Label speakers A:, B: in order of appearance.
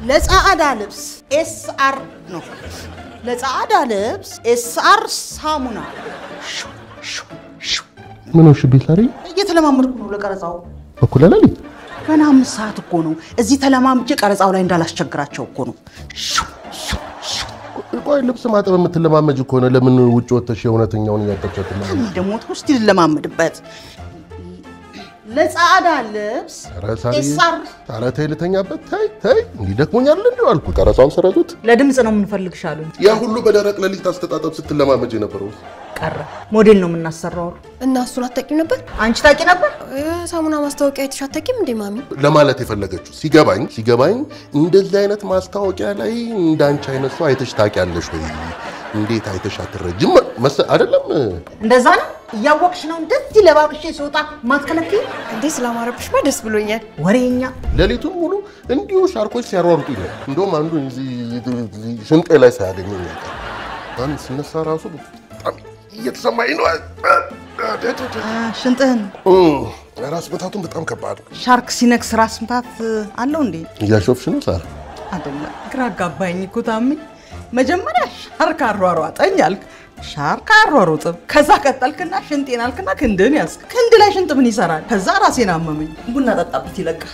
A: ለጻዕዳ ልብስ ኤስአር ነው ለጻዕዳ ልብስ ኤስአር ሳሙና
B: ምን ነው ሽቢታሪ
A: እየተለማመድኩ ነው ለቀረጻው
B: እኮ ለሌሊት
A: ገና 5 ሰዓት እኮ ነው እዚህ ተለማምጬ ቀረጻው ላይ እንዳላስቸግራቸው እኮ ነው
B: ቆይ ልብስ ማጠብ የምትለማመጅ እኮ ነው ለምን ውጭ ወጥተሽ የእውነተኛውን ያጠጨት ነው
A: ደሞ ተውስቲ ለማመድበት ለጻዕዳ ልብስ
B: ኤስአር ታራታይ ልተኛበት ታይ እንዲደክሞኛል እንደው አልኩ ቀረጻውን ሰረቱት
A: ለድምጽ ነው የምንፈልግሻሉ
B: ያ ሁሉ በደረቅ ለሊት አስተጣጣብ ስትለማመጅ የነበረው
A: ቀረ ሞዴል ነው የምናሰራው
C: እና እሱን አትጠቂም ነበር
A: አንቺ ታቂ ነበር
C: ሳሙና ማስታወቂያ አይተሻተቂም እንዴ ማሚ
B: ለማለት የፈለገችው ሲገባኝ እንደዚህ አይነት ማስታወቂያ ላይ እንዳንቺ አይነት ሰው አይተሽ ታቂያለሽ ወይ እንዴት አይተሽ አትረጅም አይደለም
A: እንደዛ ነው ያወቅሽ ነው እንደዚህ ለባብሽ ሲወጣ ማትከለኪ
C: እንዴ ስላማረብሽ ደስ ብሎኛል
A: ወሬኛ
B: ለሊቱን ሙሉ እንዲሁ ሻርኮች ሲያሯሩጡኝ እንደውም አንዱ ሽንጤ ላይ ሳያገኘኝ አንተ ሲነሳ ራሱ እየተሰማኝ ነው
A: ሽንጥህን
B: ራስ ምታቱን በጣም ከባድ
A: ሻርክ ሲነክስ ራስ ምታት አለው እንዴ
B: እያሾፍሽ ነው ሳር
A: አይደለም ግራ አጋባኝ እኮ ታሚ መጀመሪያ ሻርክ አሯሯጠኝ አልክ ሻርክ አሯሯጠ ከዛ ቀጠልክና ሽንጤን አልክና ክንድን ያስክ ክንድ ላይ ሽንጥ ምን ይሰራል ከዛ ራሴን አመመኝ ቡና ጠጣብት ይለቃል